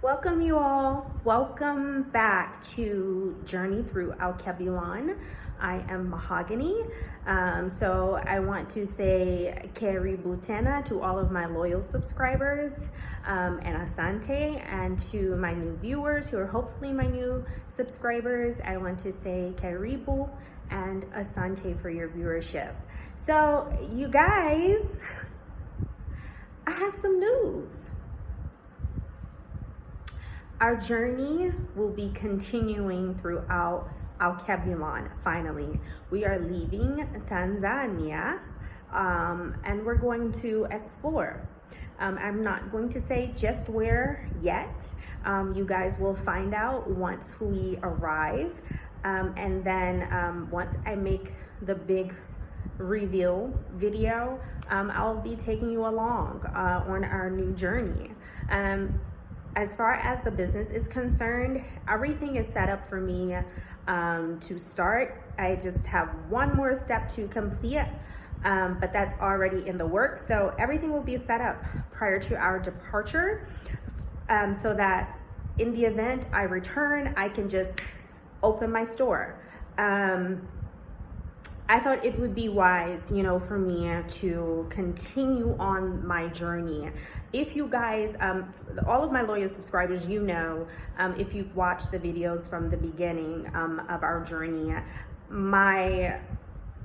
Welcome you all. Welcome back to Journey Through Al Kabilan. I am Mahogany. So I want to say Karibu Tena to all of my loyal subscribers, and Asante, and to my new viewers who are hopefully my new subscribers. I want to say Karibu and Asante for your viewership. So you guys, I have some news. Our journey will be continuing throughout Al Kabilan. Finally, we are leaving Tanzania, and we're going to explore. I'm not going to say just where yet. You guys will find out once we arrive, and then once I make the big reveal video, I'll be taking you along on our new journey. As far as the business is concerned, everything is set up for me to start. I just have one more step to complete, but that's already in the works. So everything will be set up prior to our departure, so that in the event I return, I can just open my store. I thought it would be wise, for me to continue on my journey. If you guys, all of my loyal subscribers, if you've watched the videos from the beginning of our journey, my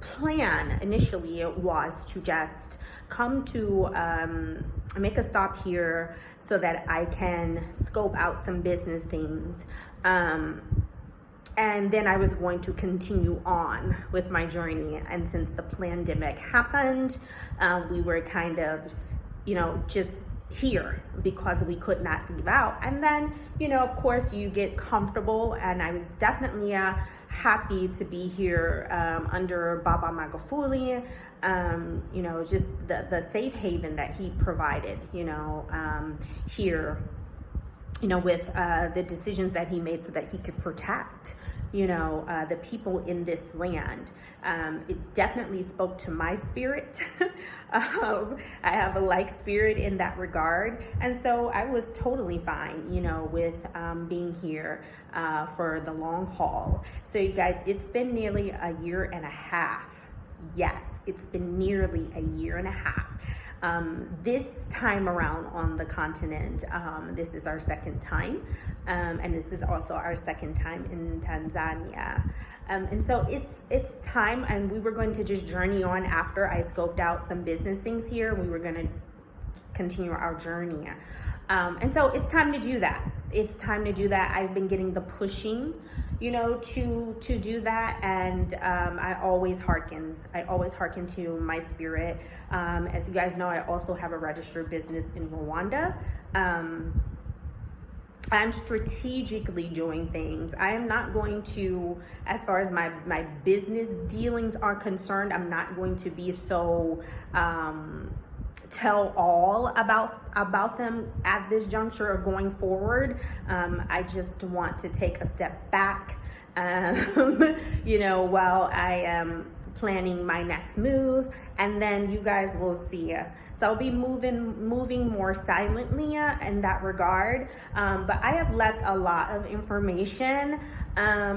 plan initially was to just come to make a stop here so that I can scope out some business things. And then I was going to continue on with my journey. And since the pandemic happened, we were kind of, just here because we could not leave out. And then, of course, you get comfortable. And I was definitely happy to be here under Baba Magufuli. Just the safe haven that he provided, here, with the decisions that he made so that he could protect, the people in this land. It definitely spoke to my spirit. I have a like spirit in that regard. And so I was totally fine, with being here for the long haul. So you guys, it's been nearly a year and a half. Yes, it's been nearly a year and a half. This time around on the continent, this is our second time, and this is also our second time in Tanzania. And so it's time, and we were going to just journey on after I scoped out some business things here. We were going to continue our journey. And so it's time to do that. It's time to do that. I've been getting the pushing, to do that. And I always hearken to my spirit. As you guys know, I also have a registered business in Rwanda. I'm strategically doing things. I am not going to, as far as my business dealings are concerned, I'm not going to be so tell all about them at this juncture or going forward. I just want to take a step back, while I am planning my next move, and then you guys will see. So I'll be moving more silently in that regard. But I have left a lot of information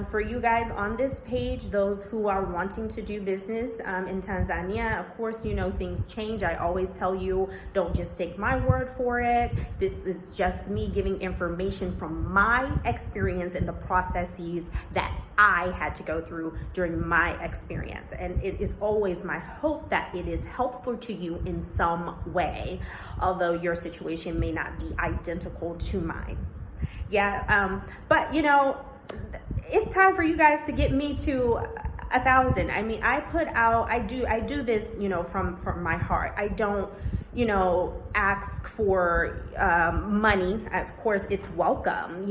for you guys on this page, those who are wanting to do business in Tanzania. Of course, things change. I always tell you, don't just take my word for it. This is just me giving information from my experience and the processes that I had to go through during my experience. And it is always my hope that it is helpful to you in some way, although your situation may not be identical to mine. But it's time for you guys to get me to 1,000. I mean, I do this, from my heart. I don't, ask for money. Of course, it's welcome,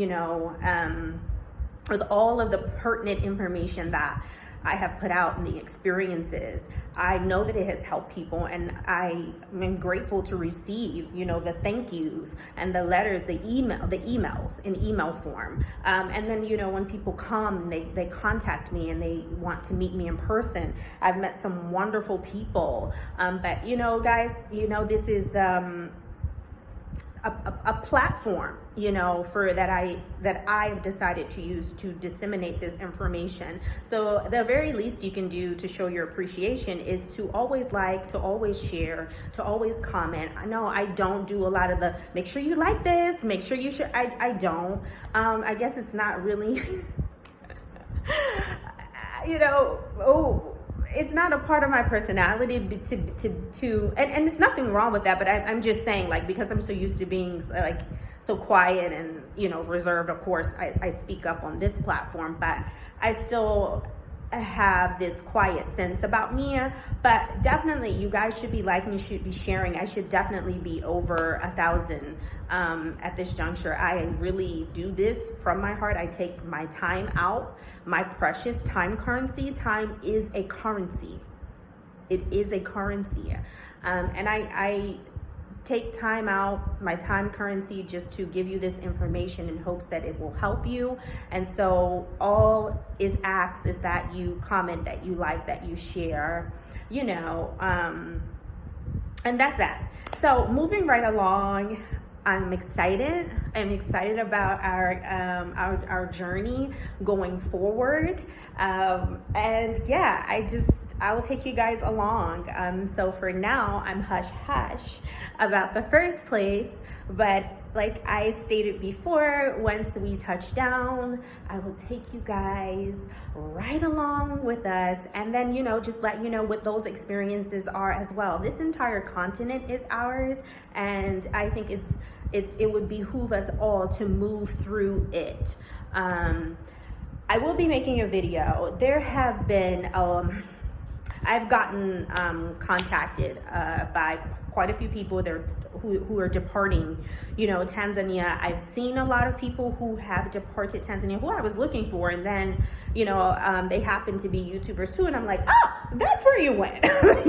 with all of the pertinent information that I have put out in the experiences. I know that it has helped people, and I am grateful to receive, the thank yous and the letters, the emails in email form. And then, when people come, they contact me and they want to meet me in person. I've met some wonderful people. But, guys, this is, a platform, for that I've decided to use to disseminate this information. So the very least you can do to show your appreciation is to always like, to always share, to always comment. I know I don't do a lot of the make sure you like this, make sure you should. I don't. I guess it's not really, it's not a part of my personality and it's nothing wrong with that, but I'm just saying, like, because I'm so used to being like so quiet and reserved, of course I speak up on this platform, but I still have this quiet sense about me. But definitely you guys should be liking, you should be sharing. I should definitely be over 1,000 at this juncture. I really do this from my heart. I take my time out, my precious time currency. Time is a currency. It is a currency. And I take time out, my time currency, just to give you this information in hopes that it will help you. And so all is asked is that you comment, that you like, that you share, and that's that. So moving right along, I'm excited. I'm excited about our journey going forward. And yeah, I will take you guys along. So for now, I'm hush hush about the first place, but like I stated before, once we touch down, I will take you guys right along with us, and then just let you know what those experiences are as well. This entire continent is ours, and I think it would behoove us all to move through it. I will be making a video. There have been I've gotten contacted by quite a few people there who are departing, Tanzania. I've seen a lot of people who have departed Tanzania who I was looking for, and then they happen to be YouTubers too, and I'm like, oh, that's where you went, or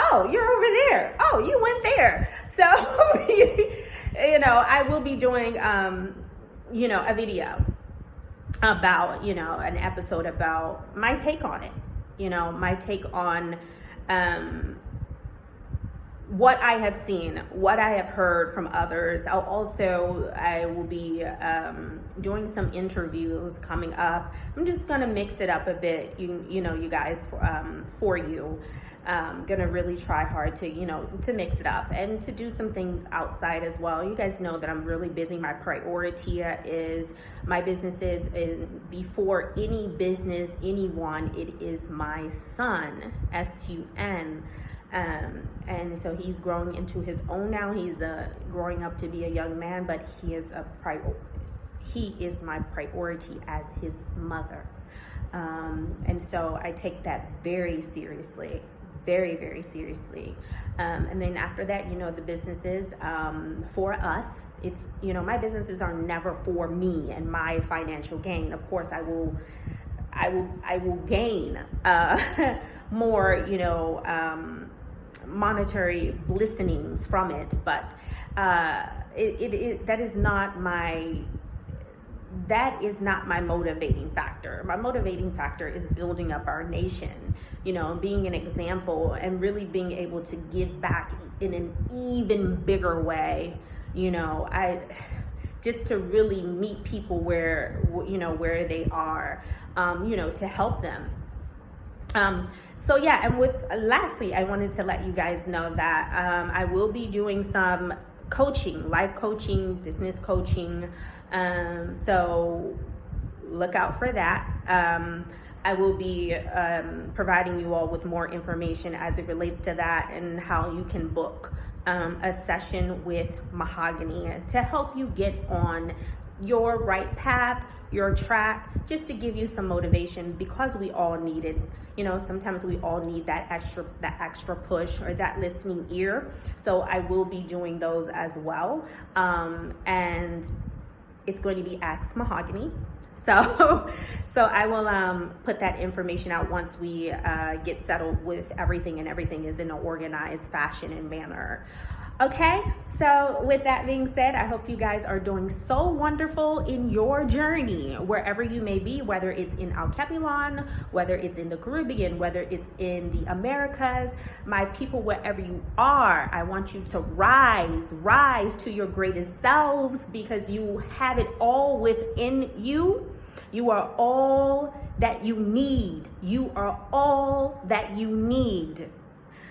oh, you're over there, oh, you went there. So I will be doing a video about an episode about my take on it, my take on what I have seen, what I have heard from others. I will be doing some interviews coming up. I'm just gonna mix it up a bit, you guys, for you. Gonna really try hard to mix it up and to do some things outside as well. You guys know that I'm really busy. My priority is my businesses, and before any business, anyone, it is my son, SUN. And so he's growing into his own now. He's growing up to be a young man, but he is my priority as his mother. And so I take that very seriously, very, very seriously. And then after that, the businesses, for us, it's, my businesses are never for me and my financial gain. Of course, I will gain, more, monetary blessings from it, but that is not my motivating factor. My motivating factor is building up our nation, being an example and really being able to give back in an even bigger way. Just to really meet people where they are, to help them. So yeah, and lastly, I wanted to let you guys know that I will be doing some coaching, life coaching, business coaching. So look out for that. I will be providing you all with more information as it relates to that and how you can book a session with Mahogany to help you get on your right path, your track, just to give you some motivation, because we all need it. Sometimes we all need that extra push or that listening ear. So I will be doing those as well. And it's going to be Ask Mahogany. So I will put that information out once we get settled with everything and everything is in an organized fashion and manner. Okay, so with that being said, I hope you guys are doing so wonderful in your journey, wherever you may be, whether it's in Al Capitan, whether it's in the Caribbean, whether it's in the Americas. My people, wherever you are, I want you to rise to your greatest selves, because you have it all within you. You are all that you need. You are all that you need.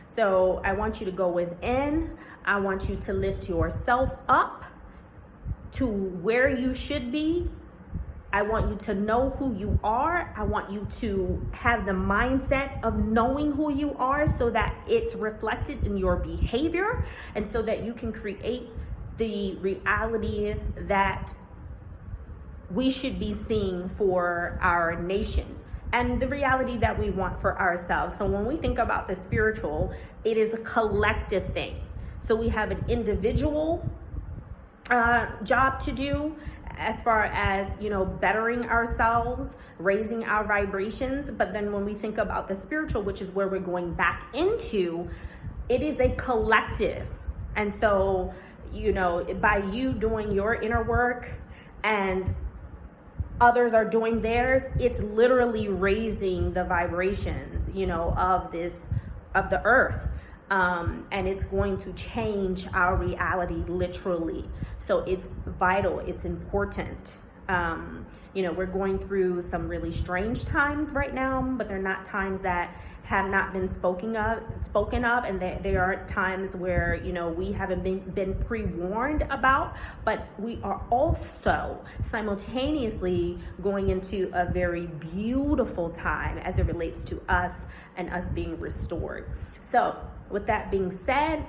So I want you to go within. I want you to lift yourself up to where you should be. I want you to know who you are. I want you to have the mindset of knowing who you are, so that it's reflected in your behavior, and so that you can create the reality that we should be seeing for our nation, and the reality that we want for ourselves. So when we think about the spiritual, it is a collective thing. So we have an individual job to do, as far as, bettering ourselves, raising our vibrations. But then when we think about the spiritual, which is where we're going back into, it is a collective. And so, by you doing your inner work and others are doing theirs, it's literally raising the vibrations, of the earth. And it's going to change our reality literally. So it's vital, it's important. We're going through some really strange times right now, but they're not times that have not been spoken of, and there are times where we haven't been pre-warned about, but we are also simultaneously going into a very beautiful time as it relates to us and us being restored. So with that being said,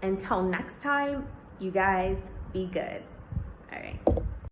until next time, you guys be good.